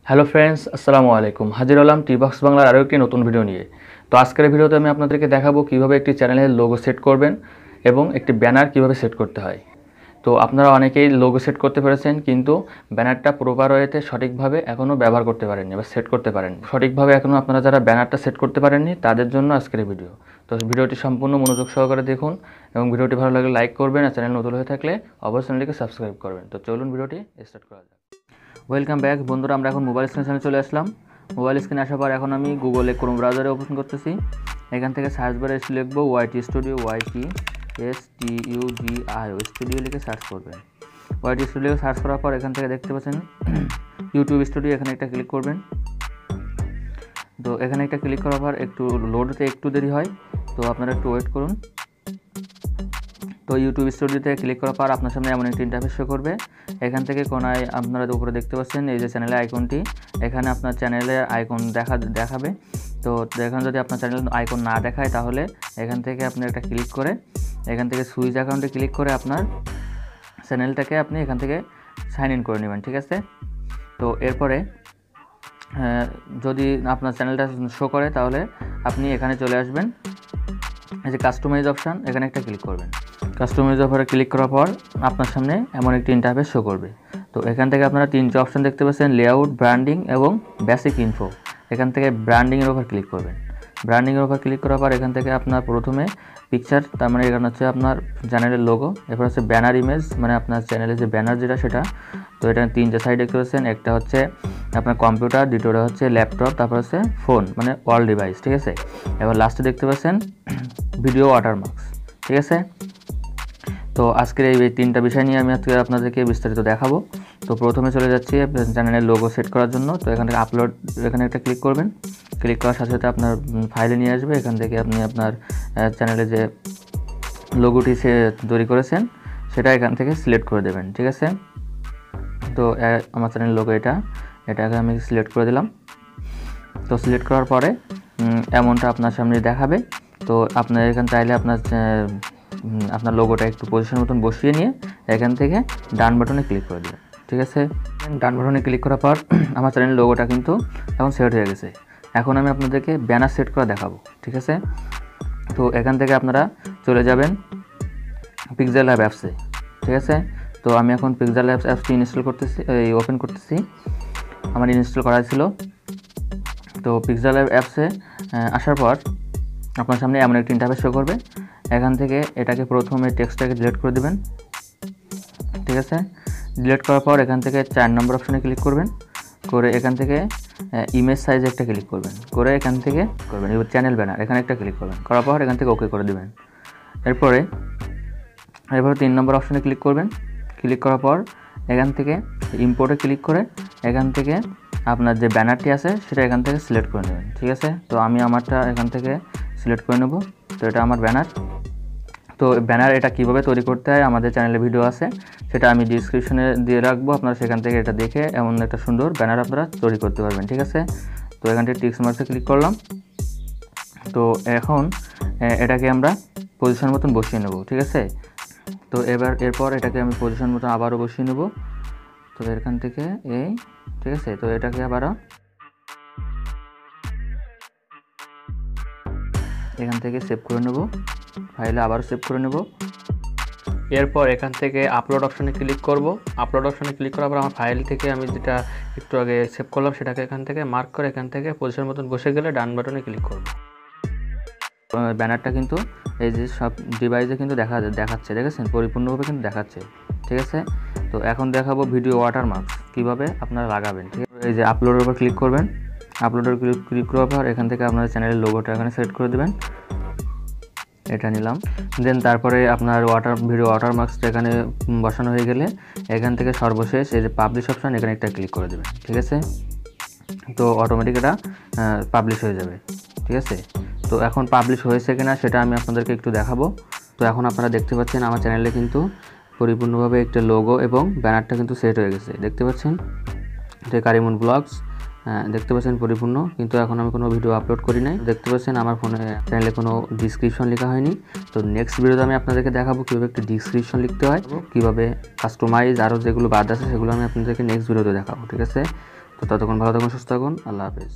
Hello friends, আসসালামু আলাইকুম। হাজির হলাম টিবক্স বাংলার আরও একটি নতুন ভিডিও নিয়ে। তো আজকের ভিডিওতে আমি আপনাদেরকে দেখাবো কিভাবে একটি চ্যানেলের লোগো সেট করবেন এবং একটি ব্যানার কিভাবে সেট করতে হয়। তো আপনারা অনেকেই লোগো সেট করতে পেরেছেন, কিন্তু ব্যানারটা প্রপার ওয়েতে সঠিকভাবে এখনও ব্যবহার করতে পারেননি বা সেট করতে পারেননি। সঠিকভাবে এখনও আপনারা যারা ব্যানারটা সেট করতে পারেননি তাদের জন্য আজকের ভিডিও। তো ভিডিওটি সম্পূর্ণ মনোযোগ সহকারে দেখুন এবং ভিডিওটি ভালো লাগলে লাইক করবেন, আর চ্যানেল নতুন হয়ে থাকলে অবশ্যই চ্যানেলটিকে সাবস্ক্রাইব করবেন। তো চলুন ভিডিওটি স্টার্ট করা যাক। ওয়েলকাম ব্যাক বন্ধুরা, আমরা এখন মোবাইল স্ক্রিনে চলে আসলাম। মোবাইল স্ক্রিনে আসার পর এখন আমি গুগলে ক্রোম ব্রাউজারে ওপেন করতেছি। এখান থেকে সার্চ বারে এসে লিখবো ওয়াইটি স্টুডিও, YTSTUDIO স্টুডিও লিখে সার্চ করবেন। ওয়াইটি স্টুডিও সার্চ করার পর এখান থেকে দেখতে পাচ্ছেন ইউটিউব স্টুডিও, এখানে একটা ক্লিক করবেন। তো এখানে একটা ক্লিক করার পর একটু লোড হতে একটু দেরি হয়, তো আপনারা একটু ওয়েট করুন। তো ইউটিউব স্টুডিওতে ক্লিক করার পর আপনার সামনে এমন একটি ইন্টারফেস শো করবে। এখান থেকে কোনায় আপনারা উপরে দেখতে পাচ্ছেন এই যে চ্যানেলের আইকনটি, এখানে আপনার চ্যানেলের আইকন দেখাবে। তো এখানে যদি আপনার চ্যানেলের আইকন না দেখায় তাহলে এখান থেকে আপনি একটা ক্লিক করে এখান থেকে সুইচ অ্যাকাউন্টে ক্লিক করে আপনার চ্যানেলটাকে আপনি এখান থেকে সাইন ইন করে নেবেন, ঠিক আছে। তো এরপরে যদি আপনার চ্যানেলটা শো করে তাহলে আপনি এখানে চলে আসবেন, এই যে কাস্টমাইজ অপশান, এখানে একটা ক্লিক করবেন। কাস্টমাইজ অফারে ক্লিক করার পর আপনার সামনে এমন একটি ইন্টারফেস শো করবে। তো এখান থেকে আপনারা তিনটে অপশান দেখতে পাচ্ছেন, লেআউট, ব্র্যান্ডিং এবং বেসিক ইনফো। এখান থেকে ব্র্যান্ডিংয়ের ওপর ক্লিক করবেন। ব্র্যান্ডিংয়ের ওপর ক্লিক করার পর এখান থেকে আপনার প্রথমে পিকচার, তার মানে এখানে হচ্ছে আপনার চ্যানেলের লোগো। এরপর হচ্ছে ব্যানার ইমেজ, মানে আপনার চ্যানেলের যে ব্যানার যেটা সেটা। তো এটা তিনটে সাইড দেখতে পাচ্ছেন, একটা হচ্ছে আপনার কম্পিউটার, দ্বিতীয়টা হচ্ছে ল্যাপটপ, তারপর হচ্ছে ফোন মানে অল ডিভাইস, ঠিক আছে। এবার লাস্টে দেখতে পাচ্ছেন ভিডিও ওয়াটারমার্কস, ঠিক আছে। তো আজকের এই তিনটা বিষয় নিয়ে আমি আজকে আপনাদেরকে বিস্তারিত দেখাবো। তো প্রথমে চলে যাচ্ছি চ্যানেলের লোগো সেট করার জন্য। তো এখান থেকে আপলোড, এখানে একটা ক্লিক করবেন। ক্লিক করার সাথে সাথে আপনার ফাইলে নিয়ে আসবে। এখান থেকে আপনি আপনার চ্যানেলে যে লোগোটি সে তৈরি করেছেন সেটা এখান থেকে সিলেক্ট করে দেবেন, ঠিক আছে। তো আমার চ্যানেলের লোগো এটাকে আমি সিলেক্ট করে দিলাম। তো সিলেক্ট করার পরে এমনটা আপনার সামনে দেখাবে। তো আপনার এখান চাইলে আপনার লোগোটা একটু পজিশন মতন বসিয়ে নিয়ে এখান থেকে ডান বাটনে ক্লিক করে দেবেন, ঠিক আছে। ডান বাটনে ক্লিক করার পর আমার চ্যানেলের লোগোটা কিন্তু এখন সেট হয়ে গেছে। এখন আমি আপনাদেরকে ব্যানার সেট করা দেখাবো, ঠিক আছে। তো এখান থেকে আপনারা চলে যাবেন পিক্সেল ল্যাব অ্যাপসে, ঠিক আছে। তো আমি এখন পিক্সেল ল্যাব অ্যাপসটি ইনস্টল করতেছি, ওপেন করতেছি। আমার ইনস্টল করা ছিল। তো পিক্সেল ল্যাব অ্যাপসে আসার পর আপনার সামনে এমন একটি ইন্টারফেস শো করবে। এখান থেকে এটাকে প্রথমে টেক্সটটাকে ডিলিট করে দেবেন, ঠিক আছে। ডিলিট করার পর এখান থেকে 4 নম্বর অপশানে ক্লিক করবেন, করে এখান থেকে ইমেজ সাইজে একটা ক্লিক করবেন, করে এখান থেকে করবেন এবার চ্যানেল ব্যানার, এখানে একটা ক্লিক করবেন। করার পর এখান থেকে ওকে করে দেবেন। এরপরে 3 নম্বর অপশানে ক্লিক করবেন। ক্লিক করার পর এখান থেকে ইম্পোর্টে ক্লিক করে এখান থেকে আপনার যে ব্যানারটি আছে সেটা এখান থেকে সিলেক্ট করে নেবেন, ঠিক আছে। তো আমি আমারটা এখান থেকে সিলেক্ট করে নেব। তো এটা আমার ব্যানার। তো ব্যানার এটা কীভাবে তৈরি করতে হয় আমাদের চ্যানেলে ভিডিও আছে, সেটা আমি ডিসক্রিপশনে দিয়ে রাখবো, আপনারা সেখান থেকে এটা দেখে এমন একটা সুন্দর ব্যানার আপনারা তৈরি করতে পারবেন, ঠিক আছে। তো এখান থেকে টিক মার্কে ক্লিক করলাম। তো এখন এটাকে আমরা পজিশন মতন বসিয়ে নেব, ঠিক আছে। তো এরপর এটাকে আমি পজিশন মতন আবারও বসিয়ে নেব। তো এখান থেকে ঠিক আছে। তো এটাকে আবারও এখান থেকে সেভ করে নেব, ফাইলে আবারও সেভ করে নেব। এরপর এখান থেকে আপলোড অপশানে ক্লিক করব। আপলোড অপশানে ক্লিক করার পর আমার ফাইল থেকে আমি যেটা একটু আগে সেভ করলাম সেটাকে এখান থেকে মার্ক করে এখান থেকে পজিশন মতন বসে গেলে ডান বাটনে ক্লিক করব। ব্যানারটা কিন্তু এই যে সব ডিভাইসে কিন্তু দেখাচ্ছে, দেখেছেন, পরিপূর্ণভাবে কিন্তু দেখাচ্ছে, ঠিক আছে। তো এখন দেখাবো ভিডিও ওয়াটারমার্কস কীভাবে আপনারা লাগাবেন, ঠিক আছে। এই যে আপলোডের উপর ক্লিক করবেন। আপলোডের ক্লিক করার পর এখান থেকে আপনার চ্যানেলের লোগোটা এখানে সেট করে দেবেন, এটা নিলাম। দেন তারপরে আপনার ভিডিও ওয়াটারমার্কসটা এখানে বসানো হয়ে গেলে এখান থেকে সর্বশেষ এই যে পাবলিশ অপশান, এখানে একটা ক্লিক করে দেবেন, ঠিক আছে। তো অটোমেটিক এটা পাবলিশ হয়ে যাবে, ঠিক আছে। তো এখন পাবলিশ হয়েছে কিনা সেটা আমি আপনাদেরকে একটু দেখাবো। তো এখন আপনারা দেখতে পাচ্ছেন আমার চ্যানেলে কিন্তু পরিপূর্ণভাবে একটা লোগো এবং ব্যানারটা কিন্তু সেট হয়ে গেছে, দেখতে পাচ্ছেন। এটা কারিমুন ব্লগস, দেখতে পাচ্ছেন পরিপূর্ণ, কিন্তু এখন আমি কোনো ভিডিও আপলোড করি নাই। দেখতে পাচ্ছেন আমার ফোনে চ্যানেলে কোনো ডিসক্রিপশন লেখা হয়নি। তো নেক্সট ভিডিওতে আমি আপনাদেরকে দেখাবো কীভাবে একটা ডিসক্রিপশন লিখতে হয়, কীভাবে কাস্টমাইজ আরও যেগুলো বাদ আছে সেগুলো আমি আপনাদেরকে নেক্সট ভিডিওতে দেখাবো, ঠিক আছে। তো ততক্ষণ ভালো থাকুন, সুস্থ থাকুন, আল্লাহ হাফেজ।